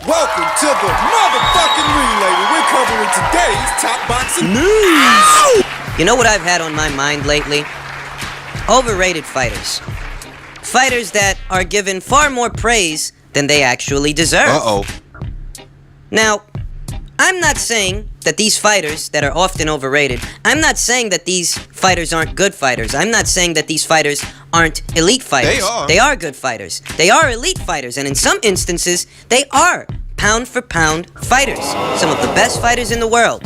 Welcome to the motherfucking relay where we're covering today's top boxing news. You know what I've had on my mind lately? Overrated fighters. Fighters that are given far more praise than they actually deserve. Uh-oh. Now, I'm not saying that these fighters that are often overrated, I'm not saying that these fighters aren't good fighters. I'm not saying that these fighters aren't elite fighters. They are. They are good fighters. They are elite fighters. And in some instances, they are pound for pound fighters. Some of the best fighters in the world.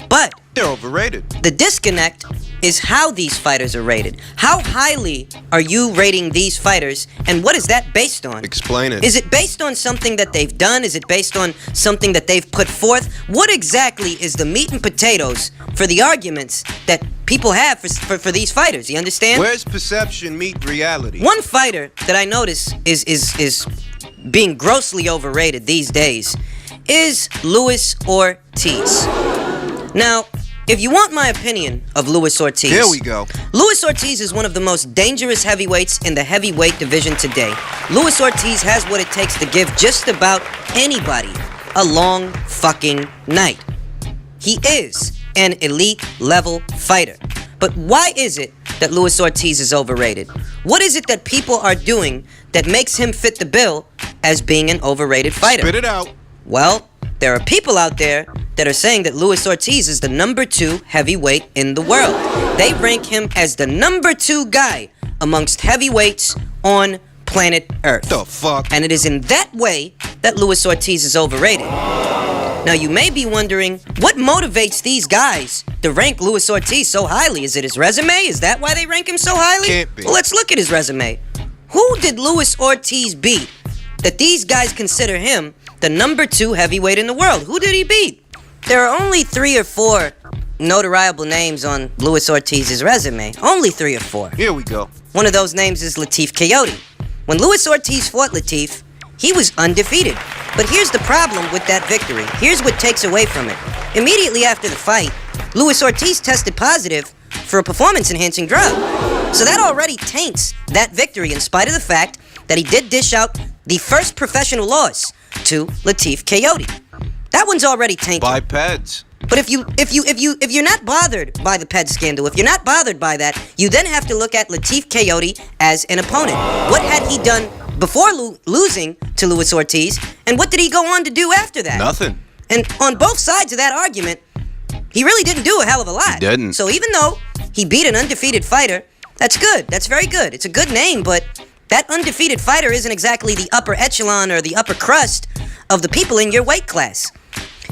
But They're overrated. the disconnect is how these fighters are rated. How highly are you rating these fighters, and what is that based on? Explain it. Is it based on something that they've done? Is it based on something that they've put forth? What exactly is the meat and potatoes for the arguments that people have for these fighters? You understand? Where's perception meet reality? One fighter that I notice is being grossly overrated these days is Luis Ortiz. Now, if you want my opinion of Luis Ortiz, Here we go. Luis Ortiz is one of the most dangerous heavyweights in the heavyweight division today. Luis Ortiz has what it takes to give just about anybody a long fucking night. He is an elite level fighter. But why is it that Luis Ortiz is overrated? What is it that people are doing that makes him fit the bill as being an overrated fighter? Spit it out. Well, there are people out there that are saying that Luis Ortiz is the number 2 heavyweight in the world. They rank him as the number 2 guy amongst heavyweights on planet Earth. The fuck? And it is in that way that Luis Ortiz is overrated. Now, you may be wondering, what motivates these guys to rank Luis Ortiz so highly? Is it his resume? Is that why they rank him so highly? Can't be. Well, let's look at his resume. Who did Luis Ortiz beat that these guys consider him the number 2 heavyweight in the world? Who did he beat? There are only 3 or 4 notariable names on Luis Ortiz's resume. Only 3 or 4. Here we go. One of those names is Latif Coyote. When Luis Ortiz fought Latif, he was undefeated. But here's the problem with that victory. Here's what takes away from it. Immediately after the fight, Luis Ortiz tested positive for a performance-enhancing drug. So that already taints that victory in spite of the fact that he did dish out the first professional loss to Latif Coyote. That one's already tainted. By Peds. But if you're not bothered by the Ped scandal, if you're not bothered by that, you then have to look at Latif Coyote as an opponent. What had he done before losing to Luis Ortiz, and what did he go on to do after that? Nothing. And on both sides of that argument, he really didn't do a hell of a lot. He didn't. So even though he beat an undefeated fighter, that's good. That's very good. It's a good name, but that undefeated fighter isn't exactly the upper echelon or the upper crust of the people in your weight class.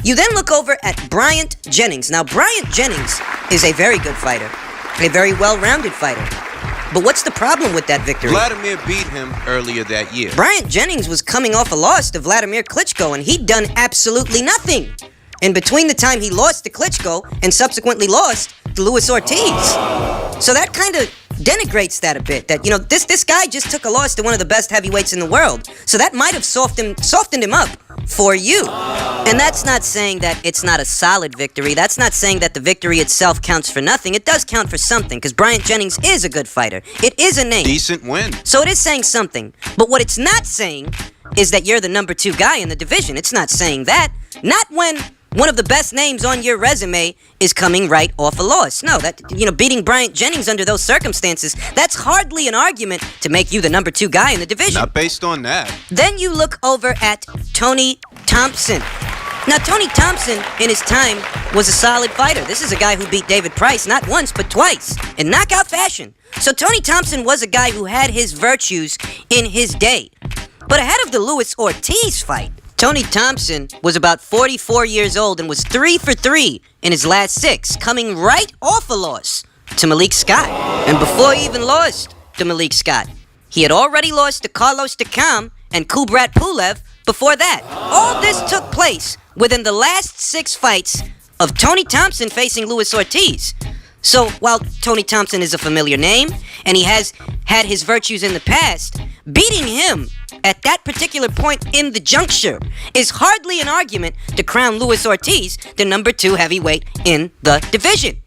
You then look over at Bryant Jennings. Now, Bryant Jennings is a very good fighter, a very well-rounded fighter. But what's the problem with that victory? Vladimir beat him earlier that year. Bryant Jennings was coming off a loss to Vladimir Klitschko, and he'd done absolutely nothing in between the time he lost to Klitschko and subsequently lost to Luis Ortiz. So that kind of denigrates that a bit. That, you know, this guy just took a loss to one of the best heavyweights in the world. So that might have softened him up for you. And that's not saying that it's not a solid victory. That's not saying that the victory itself counts for nothing. It does count for something, because Bryant Jennings is a good fighter. It is a name. Decent win. So it is saying something. But what it's not saying is that you're the number 2 guy in the division. It's not saying that. Not when one of the best names on your resume is coming right off a loss. No, that, you know, beating Bryant Jennings under those circumstances, that's hardly an argument to make you the number 2 guy in the division. Not based on that. Then you look over at Tony Thompson. Now, Tony Thompson, in his time, was a solid fighter. This is a guy who beat David Price not once, but twice, in knockout fashion. So Tony Thompson was a guy who had his virtues in his day. But ahead of the Luis Ortiz fight, Tony Thompson was about 44 years old and was 3 for 3 in his last 6, coming right off a loss to Malik Scott. And before he even lost to Malik Scott, he had already lost to Carlos Takam and Kubrat Pulev before that. All this took place within the last 6 fights of Tony Thompson facing Luis Ortiz. So while Tony Thompson is a familiar name, and he has had his virtues in the past, beating him at that particular point in the juncture is hardly an argument to crown Luis Ortiz the number 2 heavyweight in the division.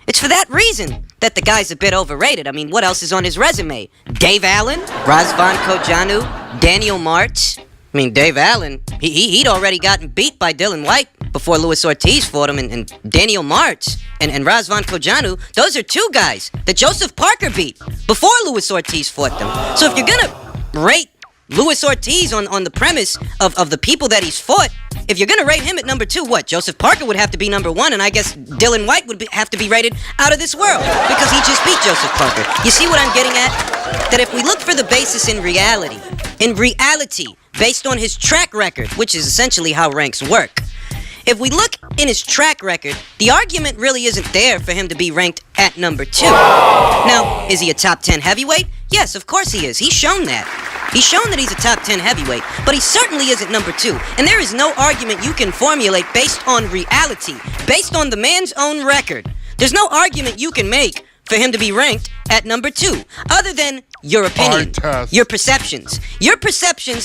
It's for that reason that the guy's a bit overrated. I mean, what else is on his resume? Dave Allen, Razvan Kojanu, Daniel Martz. I mean, Dave Allen, he'd already gotten beat by Dylan White before Luis Ortiz fought him, and Daniel Martz and Razvan Kojanu, those are two guys that Joseph Parker beat before Luis Ortiz fought them. So if you're gonna rate Luis Ortiz on the premise of the people that he's fought, if you're gonna rate him at number 2, what? Joseph Parker would have to be number 1, and I guess Dylan White would have to be rated out of this world because he just beat Joseph Parker. You see what I'm getting at? That if we look for the basis in reality, based on his track record, which is essentially how ranks work, if we look in his track record, the argument really isn't there for him to be ranked at number 2. Now, is he a top 10 heavyweight? Yes, of course he is. He's shown that. He's shown that he's a top 10 heavyweight, but he certainly isn't number 2. And there is no argument you can formulate based on reality, based on the man's own record. There's no argument you can make for him to be ranked at number 2, other than your opinion, your perceptions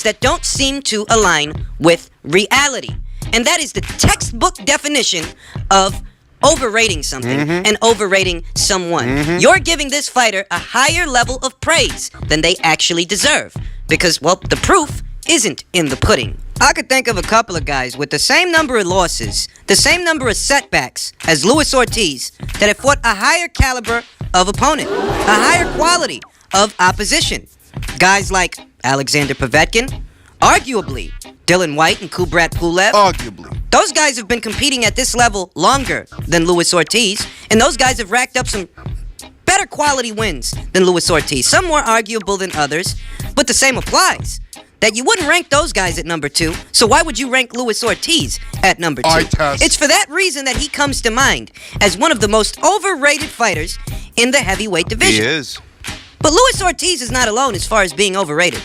that don't seem to align with reality. And that is the textbook definition of overrating something and overrating someone. You're giving this fighter a higher level of praise than they actually deserve. Because, well, the proof isn't in the pudding. I could think of a couple of guys with the same number of losses, the same number of setbacks as Luis Ortiz that have fought a higher caliber of opponent, a higher quality of opposition. Guys like Alexander Povetkin, arguably Dylan White and Kubrat Pulev. Arguably. Those guys have been competing at this level longer than Luis Ortiz, and those guys have racked up some better quality wins than Luis Ortiz. Some more arguable than others, but the same applies. That you wouldn't rank those guys at number 2, so why would you rank Luis Ortiz at number 2? It's for that reason that he comes to mind as one of the most overrated fighters in the heavyweight division. He is. But Luis Ortiz is not alone as far as being overrated.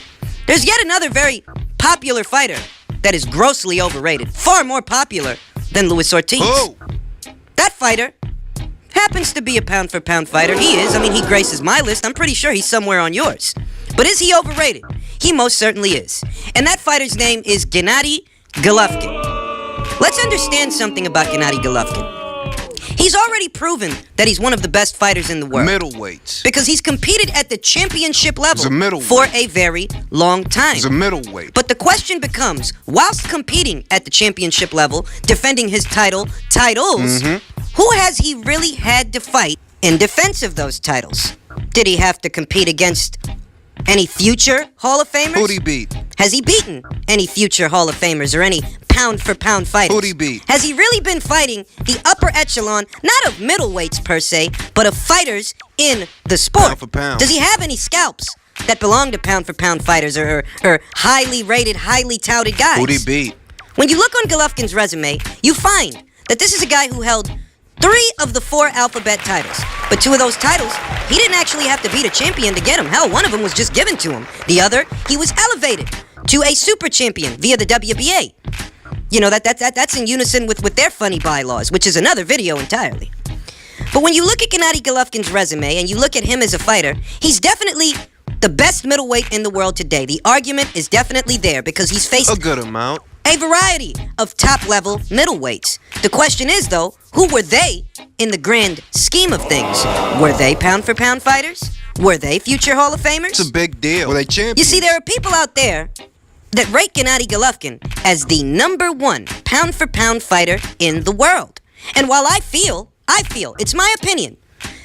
There's yet another very popular fighter that is grossly overrated, far more popular than Luis Ortiz. Who? That fighter happens to be a pound-for-pound fighter. He is. I mean, he graces my list. I'm pretty sure he's somewhere on yours. But is he overrated? He most certainly is. And that fighter's name is Gennady Golovkin. Let's understand something about Gennady Golovkin. He's already proven that he's one of the best fighters in the world. Middleweight. Because he's competed at the championship level He's a middleweight. for a very long time. He's a middleweight. But the question becomes, whilst competing at the championship level, defending his titles, who has he really had to fight in defense of those titles? Did he have to compete against any future Hall of Famers? Who'd he beat? Has he beaten any future Hall of Famers or any pound-for-pound fighters? Who'd he beat? Has he really been fighting the upper echelon, not of middleweights per se, but of fighters in the sport? Pound for pound. Does he have any scalps that belong to pound-for-pound fighters or highly rated, highly touted guys? Who'd he beat? When you look on Golovkin's resume, you find that this is a guy who held 3 of the 4 alphabet titles. But 2 of those titles, he didn't actually have to beat a champion to get them. Hell, one of them was just given to him. The other, he was elevated to a super champion via the WBA. You know, that's in unison with their funny bylaws, which is another video entirely. But when you look at Gennady Golovkin's resume and you look at him as a fighter, he's definitely the best middleweight in the world today. The argument is definitely there because he's faced A good amount. a variety of top-level middleweights. The question is, though, who were they in the grand scheme of things? Were they pound-for-pound fighters? Were they future Hall of Famers? It's a big deal. Were they champions? You see, there are people out there that rate Gennady Golovkin as the number 1 pound-for-pound fighter in the world. And while I feel, it's my opinion,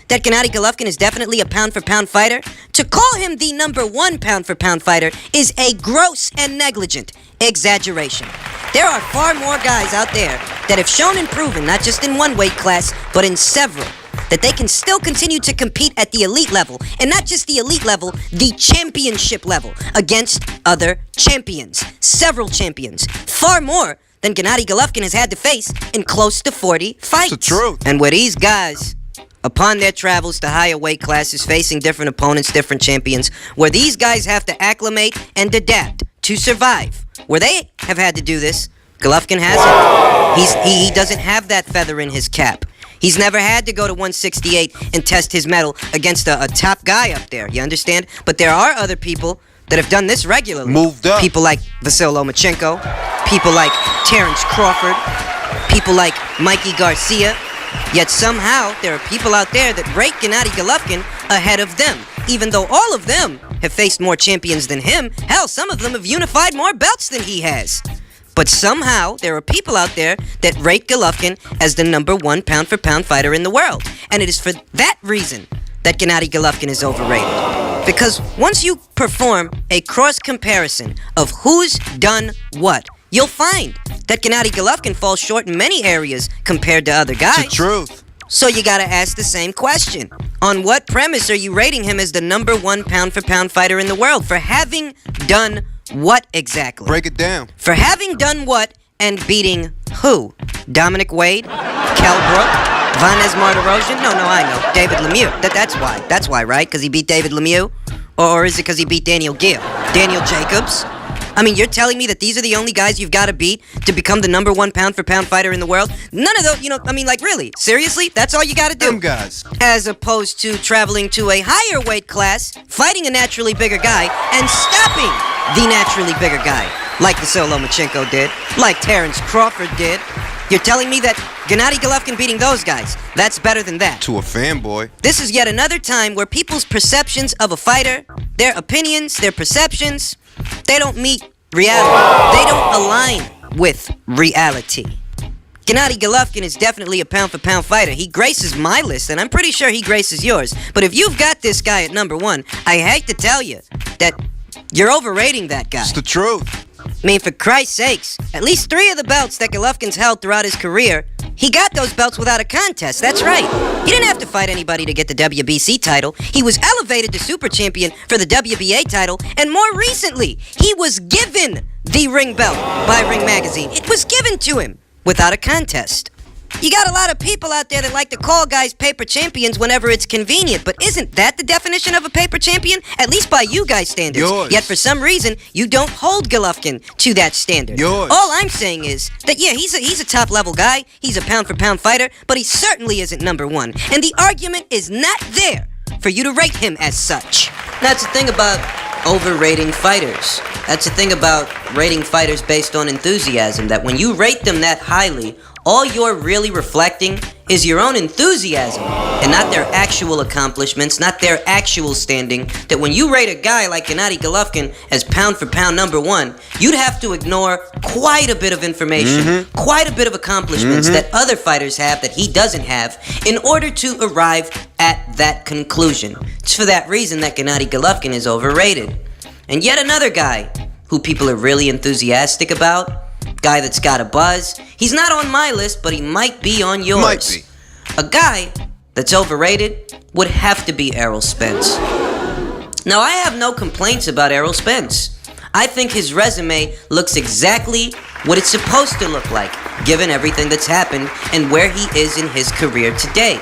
that Gennady Golovkin is definitely a pound-for-pound fighter, to call him the number 1 pound-for-pound fighter is a gross and negligent exaggeration. There are far more guys out there that have shown and proven, not just in one weight class, but in several, that they can still continue to compete at the elite level, and not just the elite level, the championship level, against other champions. Several champions. Far more than Gennady Golovkin has had to face in close to 40 fights. It's the truth. And where these guys, upon their travels to higher weight classes, facing different opponents, different champions, where these guys have to acclimate and adapt to survive, where they have had to do this, Golovkin hasn't. He doesn't have that feather in his cap. He's never had to go to 168 and test his mettle against a top guy up there, you understand? But there are other people that have done this regularly. Moved up. People like Vasyl Lomachenko, people like Terrence Crawford, people like Mikey Garcia. Yet somehow, there are people out there that rate Gennady Golovkin ahead of them, even though all of them have faced more champions than him. Hell, Hell, some of them have unified more belts than he has. But somehow, there are people out there that rate Golovkin as the #1 pound-for-pound fighter in the world. And it is for that reason that Gennady Golovkin is overrated. Because once you perform a cross-comparison of who's done what, you'll find that Gennady Golovkin falls short in many areas compared to other guys. It's the truth. So you gotta ask the same question. On what premise are you rating him as the #1 pound-for-pound fighter in the world? For having done what exactly? Break it down. For having done what and beating who? Dominic Wade? Kell Brook? Vanez Martirosyan? No, I know. David Lemieux. That's why. That's why, right? Because he beat David Lemieux? Or is it because he beat Daniel Gill? Daniel Jacobs? I mean, you're telling me that these are the only guys you've got to beat to become the #1 pound-for-pound fighter in the world? None of those, really? Seriously? That's all you got to do? Them guys. As opposed to traveling to a higher weight class, fighting a naturally bigger guy, and stopping the naturally bigger guy. Like the Lomachenko did. Like Terrence Crawford did. You're telling me that Gennady Golovkin beating those guys, that's better than that? To a fanboy. This is yet another time where people's perceptions of a fighter, their opinions, their perceptions, they don't meet reality. They don't align with reality. Gennady Golovkin is definitely a pound-for-pound fighter. He graces my list, and I'm pretty sure he graces yours. But if you've got this guy at #1, I hate to tell you that you're overrating that guy. It's the truth. I mean, for Christ's sakes, at least 3 of the belts that Golovkin's held throughout his career, he got those belts without a contest. That's right. He didn't have to fight anybody to get the WBC title. He was elevated to super champion for the WBA title, and more recently, he was given the ring belt by Ring Magazine. It was given to him without a contest. You got a lot of people out there that like to call guys paper champions whenever it's convenient, but isn't that the definition of a paper champion? At least by you guys' standards. Yours. Yet for some reason, you don't hold Golovkin to that standard. Yours. All I'm saying is that, yeah, he's a top-level guy, he's a pound-for-pound fighter, but he certainly isn't #1. And the argument is not there for you to rate him as such. That's the thing about overrating fighters. That's the thing about rating fighters based on enthusiasm, that when you rate them that highly, all you're really reflecting is your own enthusiasm and not their actual accomplishments, not their actual standing. That when you rate a guy like Gennady Golovkin as pound-for-pound #1, you'd have to ignore quite a bit of information, quite a bit of accomplishments that other fighters have that he doesn't have in order to arrive at that conclusion. It's for that reason that Gennady Golovkin is overrated. And yet another guy who people are really enthusiastic about, guy that's got a buzz. He's not on my list, but he might be on yours. Might be. A guy that's overrated would have to be Errol Spence. Now, I have no complaints about Errol Spence. I think his resume looks exactly what it's supposed to look like, given everything that's happened and where he is in his career today.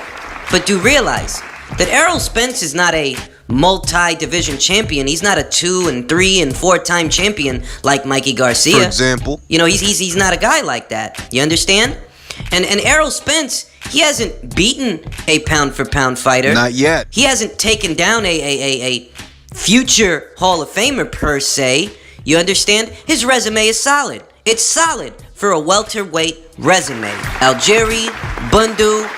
But do realize that Errol Spence is not a multi-division champion. He's not a 2 and 3 and 4-time champion like Mikey Garcia. For example. He's not a guy like that. You understand? And Errol Spence, he hasn't beaten a pound-for-pound fighter. Not yet. He hasn't taken down a future Hall of Famer per se. You understand? His resume is solid. It's solid for a welterweight resume. Algieri, Bundu,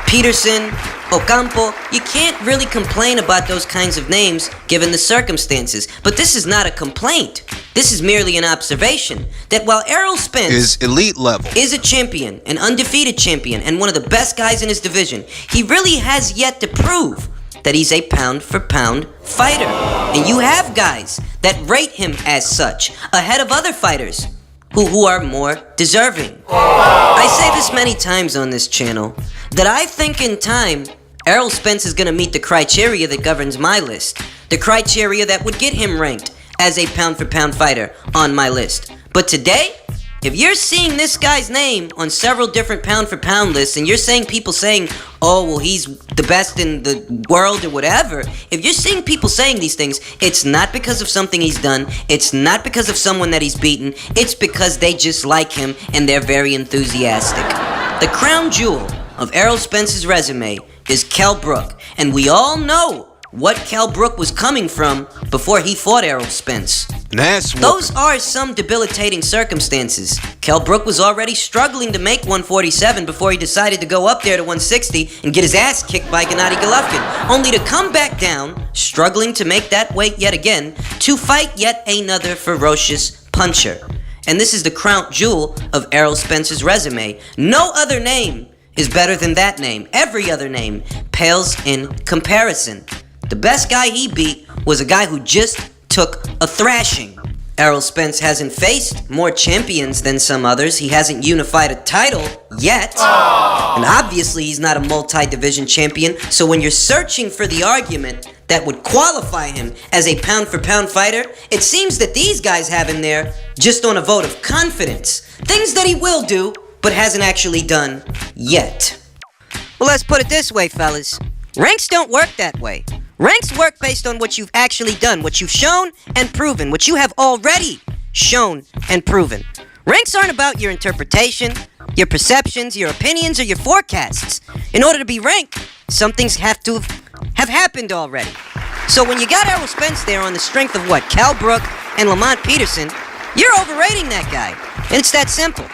Peterson, Ocampo, you can't really complain about those kinds of names given the circumstances. But this is not a complaint. This is merely an observation that while Errol Spence is elite level, is a champion, an undefeated champion, and one of the best guys in his division, he really has yet to prove that he's a pound-for-pound fighter. And you have guys that rate him as such, ahead of other fighters who are more deserving. I say this many times on this channel, that I think in time, Errol Spence is going to meet the criteria that governs my list. The criteria that would get him ranked as a pound-for-pound fighter on my list. But today, if you're seeing this guy's name on several different pound-for-pound lists, and you're saying people saying, oh, well, he's the best in the world or whatever, if you're seeing people saying these things, it's not because of something he's done, it's not because of someone that he's beaten, it's because they just like him and they're very enthusiastic. The crown jewel of Errol Spence's resume is Kell Brook, and we all know what Kell Brook was coming from before he fought Errol Spence. Those are some debilitating circumstances. Kell Brook was already struggling to make 147 before he decided to go up there to 160 and get his ass kicked by Gennady Golovkin, only to come back down, struggling to make that weight yet again, to fight yet another ferocious puncher. And this is the crown jewel of Errol Spence's resume. No other name is better than that name. Every other name pales in comparison. The best guy he beat was a guy who just took a thrashing. Errol Spence hasn't faced more champions than some others. He hasn't unified a title yet. And obviously he's not a multi-division champion. So when you're searching for the argument that would qualify him as a pound-for-pound fighter, it seems that these guys have him there just on a vote of confidence. Things that he will do, but hasn't actually done yet. Well, let's put it this way, fellas. Ranks don't work that way. Ranks work based on what you've actually done, what you've shown and proven, what you have already shown and proven. Ranks aren't about your interpretation, your perceptions, your opinions, or your forecasts. In order to be ranked, some things have to have happened already. So when you got Errol Spence there on the strength of what, Kell Brook and Lamont Peterson, you're overrating that guy. And it's that simple.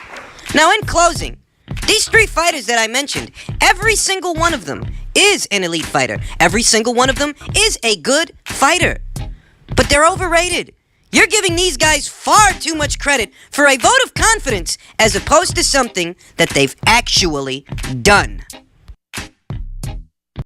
Now in closing, these three fighters that I mentioned, every single one of them is an elite fighter. Every single one of them is a good fighter. But they're overrated. You're giving these guys far too much credit for a vote of confidence as opposed to something that they've actually done.